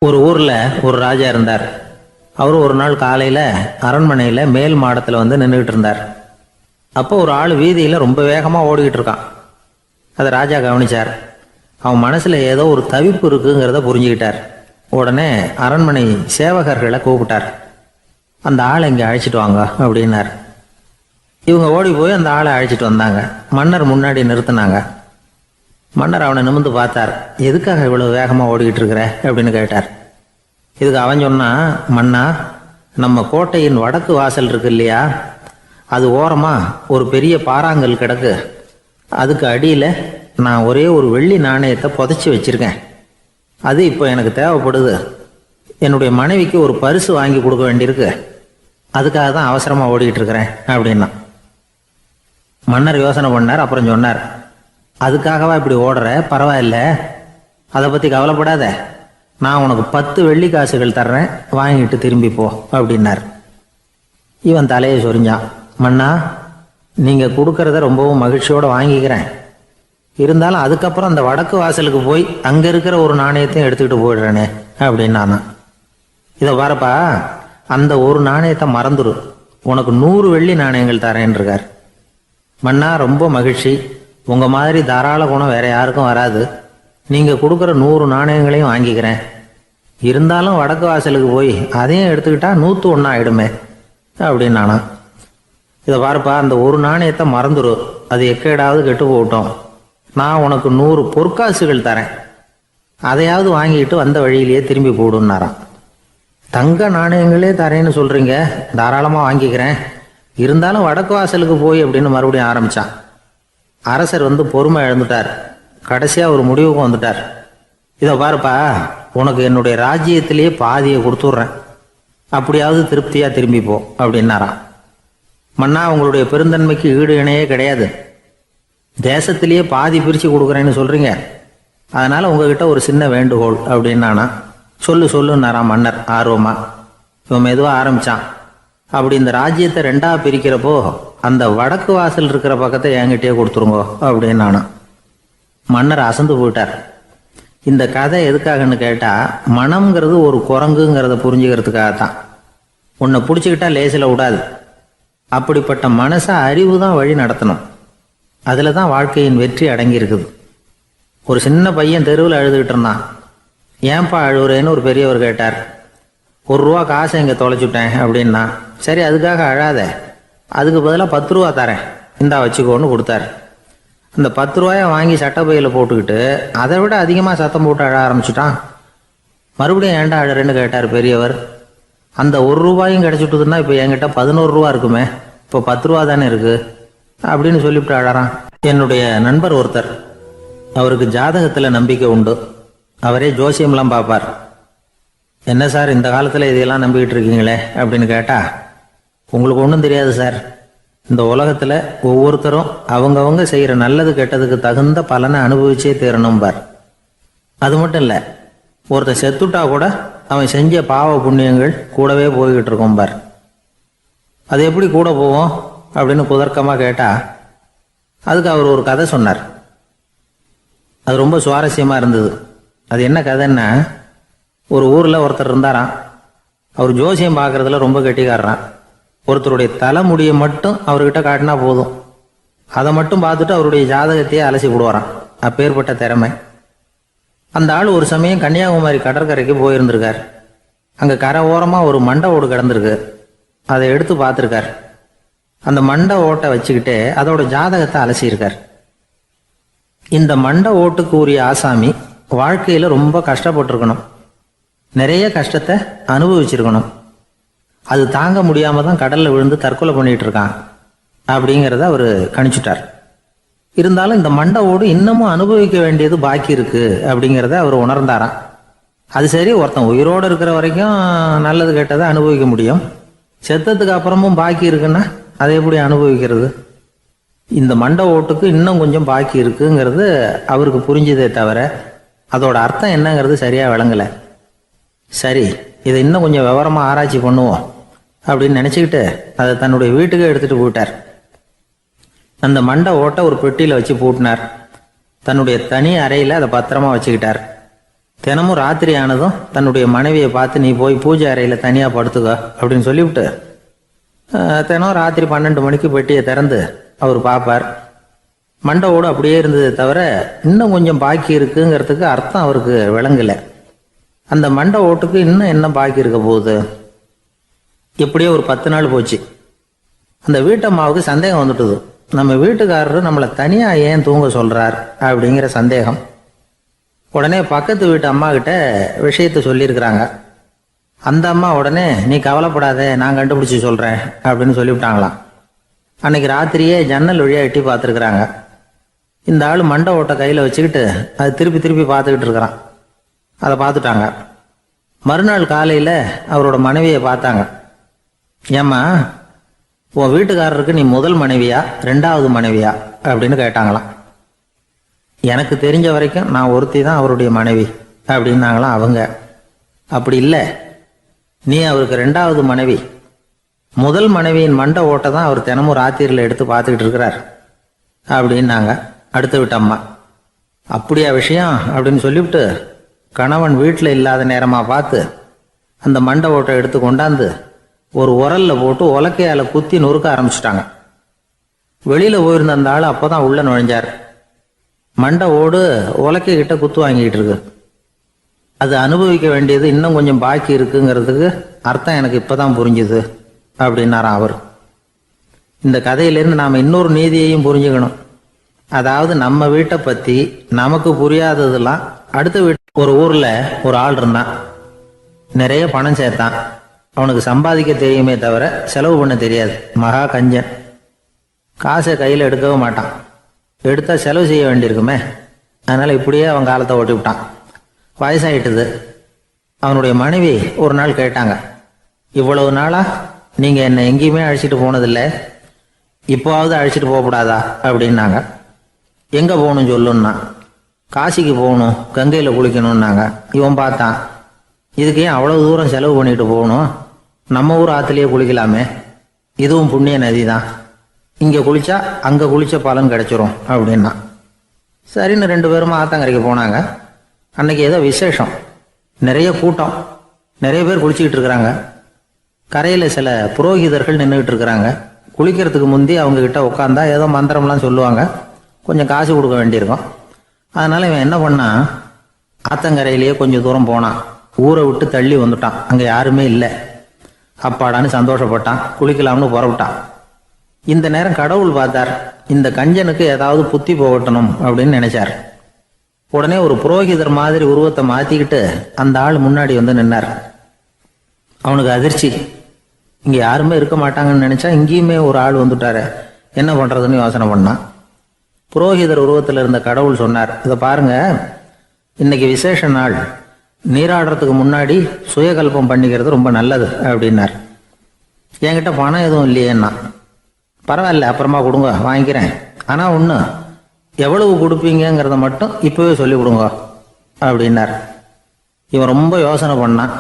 ஒரு ஊர்ல ஒரு ராஜா இருந்தார். அவரு ஒரு நாள் காலையில அரண்மனையில மேல் மாடத்துல வந்து நின்றுகிட்டு இருந்தார். அப்போ ஒரு ஆள் வீதியில ரொம்ப வேகமா ஓடிக்கிட்டு இருக்கான். அதை ராஜா கவனிச்சார். அவன் மனசுல ஏதோ ஒரு தவிப்பு இருக்குங்கிறத புரிஞ்சுக்கிட்டார். உடனே அரண்மனை சேவகர்களை கூப்பிட்டார். அந்த ஆளை இங்க அழைச்சிட்டு வாங்க அப்படின்னார். இவங்க ஓடி போய் அந்த ஆளை அழைச்சிட்டு வந்தாங்க. மன்னர் முன்னாடி நிறுத்தினாங்க. மன்னர் அவனை நிமிர்ந்து பார்த்தார். எதுக்காக இவ்வளவு வேகமா ஓடிக்கிட்டு இருக்கிற அப்படின்னு கேட்டார். இதுக்கு அவன் சொன்னா, மன்னா, நம்ம கோட்டையின் வடக்கு வாசல் இருக்கு இல்லையா, அது ஓரமா ஒரு பெரிய பாறாங்கல் கிடக்கு. அதுக்கு அடியில நான் ஒரே ஒரு வெள்ளி நாணயத்தை புதைச்சி வச்சிருக்கேன். அது இப்போ எனக்கு தேவைப்படுது. என்னுடைய மனைவிக்கு ஒரு பரிசு வாங்கி கொடுக்க வேண்டியிருக்கு. அதுக்காக தான் அவசரமா ஓடிக்கிட்டு இருக்கிறேன் அப்படின்னா. மன்னர் யோசனை பண்ணார். அப்புறம் சொன்னார், அதுக்காகவா இப்படி ஓடுற? பரவாயில்ல, அதை பத்தி கவலைப்படாத. நான் உனக்கு 10 வெள்ளி காசுகள் தர்றேன், வாங்கிட்டு திரும்பி போ அப்படின்னார். இவன் தலையை சொரிஞ்சான். மன்னா, நீங்க கொடுக்கறத ரொம்பவும் மகிழ்ச்சியோட வாங்கிக்கிறேன். இருந்தாலும் அதுக்கப்புறம் அந்த வடக்கு வாசலுக்கு போய் அங்க இருக்கிற ஒரு நாணயத்தையும் எடுத்துக்கிட்டு போயிடுறேனே அப்படின்னானா. இதை பாருப்பா, அந்த ஒரு நாணயத்தை மறந்துரு, உனக்கு 100 வெள்ளி நாணயங்கள் தரேன் இருக்கார். மன்னா, ரொம்ப மகிழ்ச்சி. உங்க மாதிரி தாராள குணம் வேற யாருக்கும் வராது. நீங்க கொடுக்குற 100 நாணயங்களையும் வாங்கிக்கிறேன். இருந்தாலும் வடக்கு வாசலுக்கு போய் அதையும் எடுத்துக்கிட்டா 101 ஆயிடுமே அப்படின்னானா. இதை பாருப்பா, அந்த ஒரு நாணயத்தை மறந்துரு, அது எக்கேடாவது கெட்டு போகட்டும். நான் உனக்கு 100 பொற்காசுகள் தரேன், அதையாவது வாங்கிட்டு வந்த வழியிலேயே திரும்பி போடுன்னாராம். தங்க நாணயங்களே தரேன்னு சொல்றீங்க, தாராளமா வாங்கிக்கிறேன். இருந்தாலும் வடக்கு வாசலுக்கு போய் அப்படின்னு மறுபடியும் ஆரம்பிச்சான். அரசர் வந்து பொறுமை இழந்துட்டார். கடைசியா ஒரு முடிவுக்கு வந்துட்டார். இதை பாருப்பா, உனக்கு என்னுடைய ராஜ்யத்திலேயே பாதியை கொடுத்துட்றேன், அப்படியாவது திருப்தியா திரும்பி போ அப்படின்னாராம். மன்னா, உங்களுடைய பெருந்தன்மைக்கு ஈடு இணையே கிடையாது. தேசத்திலேயே பாதி பிரிச்சு கொடுக்குறேன்னு சொல்றீங்க, அதனால உங்ககிட்ட ஒரு சின்ன வேண்டுகோள் அப்படின்னானா. சொல்லுன்னாராம் மன்னர் ஆர்வமா. இவன் மெதுவா ஆரம்பிச்சான். அப்படி இந்த ராஜ்யத்தை 2ஆ பிரிக்கிறப்போ அந்த வடக்கு வாசல் இருக்கிற பக்கத்தை என்கிட்டயே கொடுத்துருங்கோ அப்படின்னானா. மன்னர் அசந்து போயிட்டார். இந்த கதை எதுக்காகன்னு கேட்டா, மனம்ங்கிறது ஒரு குரங்குங்கிறத புரிஞ்சுக்கிறதுக்காகத்தான். உன்னை பிடிச்சிக்கிட்டா லேசில் விடாது. அப்படிப்பட்ட மனசை அறிவு தான் வழி நடத்தணும். அதுல தான் வாழ்க்கையின் வெற்றி அடங்கி இருக்குது. ஒரு சின்ன பையன் தெருவில் அழுதுகிட்டு இருந்தான். ஏன்பா அழுவுறேன்னு ஒரு பெரியவர் கேட்டார். 1 ரூபா காசை இங்கே தொலைச்சுட்டேன் அப்படின்னா. சரி, அதுக்காக அழாத, அதுக்கு பதிலாக 10 ரூபா தரேன், இந்தா வச்சுக்கோன்னு கொடுத்தாரு. அந்த 10 ரூபாயை வாங்கி சட்டப்பையில் போட்டுக்கிட்டு அதை விட அதிகமாக சத்தம் போட்டு அழ ஆரம்பிச்சுட்டான். மறுபடியும் ஏன்டா அழறேன்னு கேட்டார் பெரியவர். அந்த 1 ரூபாயும் கிடைச்சிட்டுதுன்னா இப்போ என்கிட்ட 11 ரூபா இருக்குமே, இப்போ 10 ரூபா தானே இருக்கு அப்படின்னு சொல்லிவிட்டு அழறான். என்னுடைய நண்பர் ஒருத்தர், அவருக்கு ஜாதகத்தில் நம்பிக்கை உண்டு. அவரே ஜோசியம்லாம் பார்ப்பார். என்ன சார், இந்த காலத்தில் இதையெல்லாம் நம்பிக்கிட்டு இருக்கீங்களே அப்படின்னு கேட்டா, உங்களுக்கு ஒன்றும் தெரியாது சார். இந்த உலகத்தில் ஒவ்வொருத்தரும் அவங்கவங்க செய்கிற நல்லது கெட்டதுக்கு தகுந்த பலனை அனுபவிச்சே தீரணும் பார். அது மட்டும் இல்லை, ஒருத்தர் செத்துட்டா கூட அவன் செஞ்ச பாவ புண்ணியங்கள் கூடவே போய்கிட்டு இருக்கோம் பார். அது எப்படி கூட போவோம் அப்படின்னு குதர்க்கமாக கேட்டா, அதுக்கு அவர் ஒரு கதை சொன்னார். அது ரொம்ப சுவாரஸ்யமாக இருந்தது. அது என்ன கதைன்னா, ஒரு ஊரில் ஒருத்தர் இருந்தாராம். அவர் ஜோசியம் பார்க்கறதுல ரொம்ப கெட்டிக்காரரான். ஒருத்தருடைய தலைமுடியை மட்டும் அவர்கிட்ட காட்டினா போதும், அதை மட்டும் பார்த்துட்டு அவருடைய ஜாதகத்தையே அலசி விடுவாராம். அப்பேற்பட்ட திறமை. அந்த ஆள் ஒரு சமயம் கன்னியாகுமரி கடற்கரைக்கு போயிருந்திருக்கார். அங்கே கரை ஓரமாக ஒரு மண்டை ஓடு கிடந்திருக்கு. அதை எடுத்து பார்த்துருக்கார். அந்த மண்டை ஓட்டை வச்சுக்கிட்டே அதோட ஜாதகத்தை அலசியிருக்கார். இந்த மண்டை ஓட்டுக்கு உரிய ஆசாமி வாழ்க்கையில் ரொம்ப கஷ்டப்பட்டிருக்கணும், நிறைய கஷ்டத்தை அனுபவிச்சிருக்கணும். அது தாங்க முடியாம தான் கடல்ல விழுந்து தற்கொலை பண்ணிட்டு இருக்கான் அப்படிங்கிறத அவர் கணிச்சுட்டார். இருந்தாலும் இந்த மண்டை ஓடு இன்னமும் அனுபவிக்க வேண்டியது பாக்கி இருக்கு அப்படிங்கிறத அவர் உணர்ந்தாராம். அது சரி, ஒருத்தன் உயிரோடு இருக்கிற வரைக்கும் நல்லது கெட்டதை அனுபவிக்க முடியும், செத்ததுக்கு அப்புறமும் பாக்கி இருக்குன்னா அதை எப்படி அனுபவிக்கிறது? இந்த மண்டை ஓட்டுக்கு இன்னும் கொஞ்சம் பாக்கி இருக்குங்கிறது அவருக்கு புரிஞ்சதே தவிர அதோட அர்த்தம் என்னங்கிறது சரியா விளங்கலை. சரி, இதை இன்னும் கொஞ்சம் விவரமா ஆராய்ச்சி பண்ணுவோம் அப்படின்னு நினைச்சுக்கிட்டு அதை தன்னுடைய வீட்டுக்கு எடுத்துட்டு போயிட்டார். அந்த மண்டை ஓட்டை ஒரு பெட்டியில வச்சு பூட்டினார். தன்னுடைய தனி அறையில அதை பத்திரமா வச்சுக்கிட்டார். தினமும் ராத்திரி ஆனதும் தன்னுடைய மனைவியை பார்த்து நீ போய் பூஜை அறையில் தனியாக படுத்துக்க அப்படின்னு சொல்லிவிட்டு தினம் ராத்திரி 12 மணிக்கு பெட்டியை திறந்து அவர் பார்ப்பார். மண்டை ஓடு அப்படியே இருந்தது தவிர இன்னும் கொஞ்சம் பாக்கி இருக்குங்கிறதுக்கு அர்த்தம் அவருக்கு விளங்கலை. அந்த மண்டை ஓட்டுக்கு இன்னும் என்ன பாக்கி இருக்க போகுது? எப்படியோ ஒரு 10 நாள் போச்சு. அந்த வீட்டம்மாவுக்கு சந்தேகம் வந்துட்டுது. நம்ம வீட்டுக்காரரு நம்மளை தனியாக ஏன் தூங்க சொல்கிறார் அப்படிங்கிற சந்தேகம். உடனே பக்கத்து வீட்டு அம்மா கிட்ட விஷயத்த சொல்லியிருக்கிறாங்க. அந்த அம்மா உடனே நீ கவலைப்படாத, நான் கண்டுபிடிச்சி சொல்கிறேன் அப்படின்னு சொல்லிவிட்டாங்களாம். அன்னைக்கு ராத்திரியே ஜன்னல் வழியாக எட்டி பார்த்துருக்குறாங்க. இந்த ஆள் மண்டை ஓட்டை கையில் வச்சுக்கிட்டு அது திருப்பி திருப்பி பார்த்துக்கிட்டு இருக்கிறான். அதை பார்த்துட்டாங்க. மறுநாள் காலையில் அவரோட மனைவியை பார்த்தாங்க. ஏம்மா, உன் வீட்டுக்காரருக்கு நீ முதல் மனைவியா 2வது மனைவியா அப்படின்னு கேட்டாங்களாம். எனக்கு தெரிஞ்ச வரைக்கும் நான் ஒருத்தி தான் அவருடைய மனைவி அப்படின்னாங்களாம் அவங்க. அப்படி இல்லை, நீ அவருக்கு 2வது மனைவி. முதல் மனைவியின் மண்டை ஓட்டை தான் அவர் தினமும் ராத்திரியில் எடுத்து பார்த்துக்கிட்டு இருக்கிறார் அப்படின்னாங்க அடுத்த வீட்டு அம்மா. அப்படியா விஷயம் அப்படின்னு சொல்லிவிட்டு கணவன் வீட்டில் இல்லாத நேரமாக பார்த்து அந்த மண்டை ஓட்டை எடுத்து கொண்டாந்து ஒரு உரல்ல போட்டு உலக்கையால் குத்தி நொறுக்க ஆரம்பிச்சிட்டாங்க. வெளியில் போயிருந்த அந்த ஆள் அப்போ தான் உள்ளே நுழைஞ்சார். மண்டை ஓடு உலக்கை கிட்ட குத்து வாங்கிட்டு இருக்கு. அது அனுபவிக்க வேண்டியது இன்னும் கொஞ்சம் பாக்கி இருக்குங்கிறதுக்கு அர்த்தம் எனக்கு இப்போதான் புரிஞ்சுது அப்படின்னாராம் அவர். இந்த கதையிலேருந்து நாம் இன்னொரு நீதியையும் புரிஞ்சுக்கணும். அதாவது நம்ம வீட்டை பற்றி நமக்கு புரியாததெல்லாம் அடுத்த வீட்டு. ஒரு ஊரில் ஒரு ஆள் இருந்தான். நிறைய பணம் சேர்த்தான். அவனுக்கு சம்பாதிக்க தெரியுமே தவிர செலவு பண்ண தெரியாது. மகா கஞ்சன். காசை கையில் எடுக்கவும் மாட்டான். எடுத்தால் செலவு செய்ய வேண்டியிருக்குமே. அதனால் இப்படியே அவன் காலத்தை ஓட்டி விட்டான். வயசாயிட்டுது. அவனுடைய மனைவி ஒரு நாள் கேட்டாங்க, இவ்வளவு நாளாக நீங்கள் என்னை எங்கேயுமே அழைச்சிட்டு போனதில்லை, இப்போவாவது அழைச்சிட்டு போகக்கூடாதா அப்படின்னாங்க. எங்கே போகணும் சொல்லுன்னா. காசிக்கு போகணும், கங்கையில் குளிக்கணும்னாங்க. இவன் பார்த்தான், இதுக்கு ஏன் அவ்வளோ தூரம் செலவு பண்ணிட்டு போகணும், நம்ம ஊர் ஆற்றுலேயே குளிக்கலாமே, இதுவும் புண்ணிய நதி தான், இங்கே குளிச்சா அங்கே குளிச்ச பலன் கிடைச்சிரும் அப்படின்னா. சரின்னு 2 பேரும் ஆத்தங்கரைக்கு போனாங்க. அன்னைக்கு ஏதோ விசேஷம், நிறைய கூட்டம், நிறைய பேர் குளிச்சுக்கிட்டு இருக்கிறாங்க. கரையில் சில புரோகிதர்கள் நின்றுக்கிட்டு இருக்கிறாங்க. குளிக்கிறதுக்கு முந்தி அவங்க கிட்ட உட்காந்தா ஏதோ மந்திரம்லாம் சொல்லுவாங்க. கொஞ்சம் காசு கொடுக்க வேண்டியிருக்கும். அதனால் இவன் என்ன பண்ணான், ஆத்தங்கரையிலேயே கொஞ்சம் தூரம் போனான். ஊரை விட்டு தள்ளி வந்துட்டான். அங்கே யாருமே இல்லை. அப்பாடான்னு சந்தோஷப்பட்டான். குளிக்கலாம்னு புறப்பட்டான். இந்த நேரம் கடவுள் பார்த்தார், இந்த கஞ்சனுக்கு ஏதாவது புத்தி போகட்டணும் அப்படின்னு நினைச்சார். உடனே ஒரு புரோகிதர் மாதிரி உருவத்தை மாற்றிக்கிட்டு அந்த ஆள் முன்னாடி வந்து நின்னார். அவனுக்கு அதிர்ச்சி. இங்கே யாருமே இருக்க மாட்டாங்கன்னு நினச்சா இங்கேயுமே ஒரு ஆள் வந்துட்டாரு, என்ன பண்ணுறதுன்னு யோசனை பண்ணான். புரோகிதர் உருவத்தில் இருந்த கடவுள் சொன்னார், இதை பாருங்க, இன்னைக்கு விசேஷ நாள், நீராடுறதுக்கு முன்னாடி சுயகல்பம் பண்ணிக்கிறது ரொம்ப நல்லது அப்படின்னார். என்கிட்ட பணம் எதுவும் இல்லையேன்னா. பரவாயில்ல, அப்புறமா கொடுங்க, வாங்கிக்கிறேன். ஆனால் ஒன்று, எவ்வளவு கொடுப்பீங்கிறத மட்டும் இப்போவே சொல்லி கொடுங்க அப்படின்னார். இவன் ரொம்ப யோசனை பண்ணான்.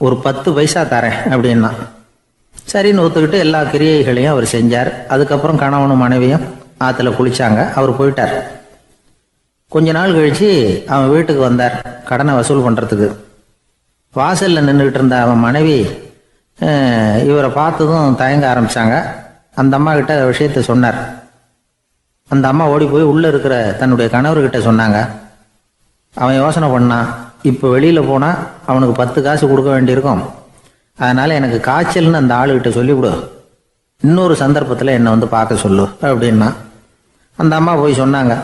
ஒரு 10 பைசா தரேன் அப்படின்னா. சரின்னு ஒத்துக்கிட்டு எல்லா கிரியைகளையும் அவர் செஞ்சார். அதுக்கப்புறம் கணவனும் மனைவியும் ஆற்றுல குளிச்சாங்க. அவர் போயிட்டார். கொஞ்ச நாள் கழிச்சு அவன் வீட்டுக்கு வந்தார் கடனை வசூல் பண்ணுறதுக்கு. வாசலில் நின்றுக்கிட்டு இருந்த அவன் மனைவி இவரை பார்த்ததும் தயங்க ஆரம்பித்தாங்க. அந்த அம்மா கிட்ட விஷயத்த சொன்னார். அந்த அம்மா ஓடி போய் உள்ளே இருக்கிற தன்னுடைய கணவர்கிட்ட சொன்னாங்க. அவன் யோசனை பண்ணான், இப்போ வெளியில் போனால் அவனுக்கு 10 காசு கொடுக்க வேண்டியிருக்கும், அதனால் எனக்கு காய்ச்சல்னு அந்த ஆளுகிட்ட சொல்லிவிடு, இன்னொரு சந்தர்ப்பத்தில் என்னை வந்து பார்க்க சொல்லு அப்படின்னா. அந்த அம்மா போய் சொன்னாங்க.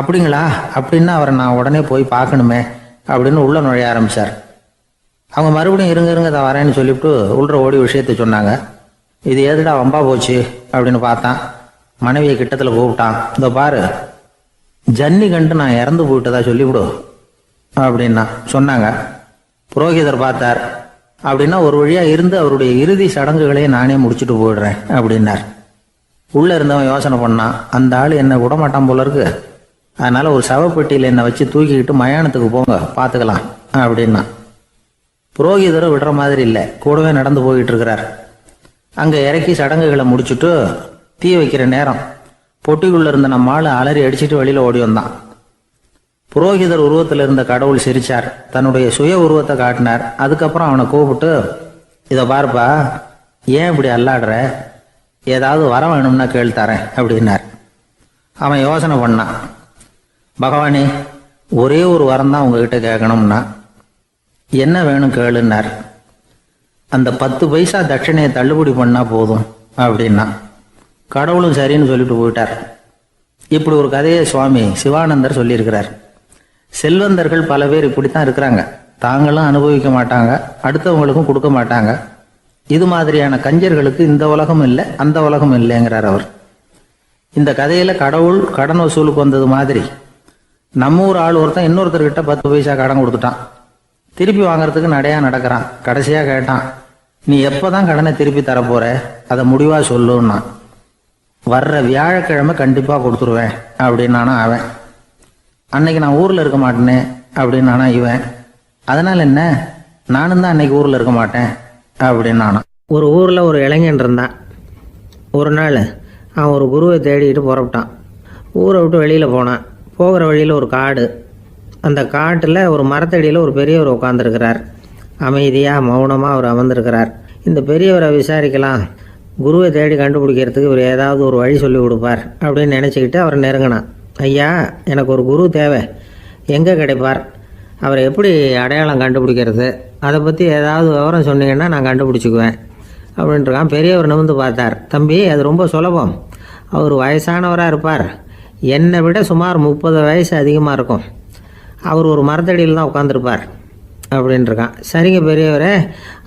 அப்படிங்களா, அப்படின்னா அவரை நான் உடனே போய் பார்க்கணுமே அப்படின்னு உள்ளே நுழைய ஆரம்பித்தார். அவங்க மறுபடியும் இருங்க தான் வரேன்னு சொல்லிவிட்டு உள்ள ஓடி விஷயத்த சொன்னாங்க. இது ஏதுடா வம்பா போச்சு அப்படின்னு பார்த்தான். மனைவியை கிட்டத்தில் கூப்பிட்டான். இதோ பாரு, ஜன்னி கண்டு நான் இறந்து போயிட்டதா சொல்லிவிடு அப்படின்னா சொன்னாங்க. புரோகிதர் பார்த்தார். அப்படின்னா ஒரு வழியாக இருந்து அவருடைய இறுதி சடங்குகளையே நானே முடிச்சுட்டு போயிடுறேன் அப்படின்னார். உள்ளே இருந்தவன் யோசனை பண்ணான், அந்த ஆள் என்னை விடமாட்டான் போல இருக்கு, அதனால் ஒரு சவப்பெட்டியில் என்னை வச்சு தூக்கிக்கிட்டு மயானத்துக்கு போங்க, பார்த்துக்கலாம் அப்படின்னா. புரோகிதரும் விடுற மாதிரி இல்லை, கூடவே நடந்து போயிட்டு இருக்கிறார். அங்கே இறக்கி சடங்குகளை முடிச்சுட்டு தீ வைக்கிற நேரம் பொட்டிக்குள்ளே இருந்த நம்ம ஆள் அலறி அடிச்சுட்டு வெளியில் ஓடி வந்தான். புரோகிதர் உருவத்தில் இருந்த கடவுள் சிரிச்சார், தன்னுடைய சுய உருவத்தை காட்டினார். அதுக்கப்புறம் அவனை கூப்பிட்டு, இதை பார்ப்பா, ஏன் இப்படி அல்லாடுற, ஏதாவது வர வேணும்னா கேள் தரேன் அப்படின்னார். அவன் யோசனை பண்ணான், பகவானே ஒரே ஒரு வரம் தான் உங்ககிட்ட கேட்கணும்னா. என்ன வேணும் கேளுன்னார். அந்த 10 பைசா தட்சணையை தள்ளுபடி பண்ணா போதும் அப்படின்னா. கடவுளும் சரின்னு சொல்லிட்டு போயிட்டார். இப்படி ஒரு கதையை சுவாமி சிவானந்தர் சொல்லியிருக்கிறார். செல்வந்தர்கள் பல பேர் இப்படித்தான் இருக்கிறாங்க. தாங்களும் அனுபவிக்க மாட்டாங்க, அடுத்தவங்களுக்கும் கொடுக்க மாட்டாங்க. இது மாதிரியான கஞ்சர்களுக்கு இந்த உலகம் இல்லை, அந்த உலகம் இல்லைங்கிறார் அவர். இந்த கதையில கடவுள் கடன் வசூலுக்கு வந்தது மாதிரி நம்ம ஊர் ஆள் ஒருத்தன் இன்னொருத்தர்கிட்ட 10 பைசா கடன் கொடுத்துட்டான். திருப்பி வாங்கறதுக்கு நடையா நடக்கிறான். கடைசியா கேட்டான், நீ எப்பதான் கடனை திருப்பி தரப்போற, அதை முடிவா சொல்லுன்னா. வர்ற வியாழக்கிழமை கண்டிப்பா கொடுத்துருவேன் அப்படின்னானா அவன். அன்னைக்கு நான் ஊர்ல இருக்க மாட்டேனே அப்படின்னானா இவன். அதனால என்ன, நானும் தான் அன்னைக்கு ஊர்ல இருக்க மாட்டேன் அப்படின்னானா. ஒரு ஊர்ல ஒரு இளைஞன் இருந்தான். ஒரு நாள் அவன் ஒரு குருவை தேடிட்டு புறப்பட்டான். ஊரை விட்டு வெளியில போனான். போகிற வழியில் ஒரு காடு. அந்த காட்டில் ஒரு மரத்தடியில் ஒரு பெரியவர் உட்காந்துருக்கிறார். அமைதியாக மௌனமாக அவர் அமர்ந்திருக்கிறார். இந்த பெரியவரை விசாரிக்கலாம், குருவை தேடி கண்டுபிடிக்கிறதுக்கு இவர் ஏதாவது ஒரு வழி சொல்லி கொடுப்பார் அப்படின்னு நினச்சிக்கிட்டு அவரை நெருங்கினான். ஐயா, எனக்கு ஒரு குரு தேவை, எங்கே கிடைப்பார், அவரை எப்படி அடையாளம் கண்டுபிடிக்கிறது, அதை பற்றி ஏதாவது விவரம் சொன்னீங்கன்னா நான் கண்டுபிடிச்சிக்குவேன் அப்படின்ட்டுருக்கான். பெரியவர் நிமிர்ந்து பார்த்தார். தம்பி, அது ரொம்ப சுலபம். அவர் வயசானவராக இருப்பார், என்னை விட சுமார் 30 வயசு அதிகமாக இருக்கும். அவர் ஒரு மரத்தடியில் தான் உட்காந்துருப்பார் அப்படின்ட்டுருக்கான். சரிங்க பெரியவரே,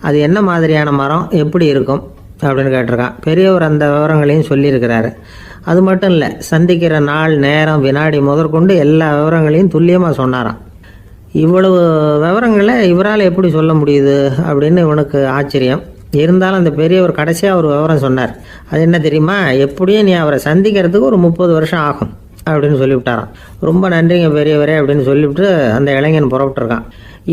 அது என்ன மாதிரியான மரம், எப்படி இருக்கும் அப்படின்னு கேட்டிருக்கான். பெரியவர் அந்த விவரங்களையும் சொல்லியிருக்கிறாரு. அது மட்டும் இல்லை, சந்திக்கிற நாள், நேரம், வினாடி முதற்கொண்டு எல்லா விவரங்களையும் துல்லியமாக சொன்னாராம். இவ்வளவு விவரங்களை இவரால் எப்படி சொல்ல முடியுது அப்படின்னு இவனுக்கு ஆச்சரியம். இருந்தாலும் அந்த பெரியவர் கடைசியாக ஒரு விவரம் சொன்னார். அது என்ன தெரியுமா, எப்படியும் நீ அவரை சந்திக்கிறதுக்கு ஒரு 30 வருஷம் ஆகும் அப்படின்னு சொல்லிவிட்டாரான். ரொம்ப நன்றிங்க பெரியவரே அப்படின்னு சொல்லிவிட்டு அந்த இளைஞன் புறப்பட்டுருக்கான்.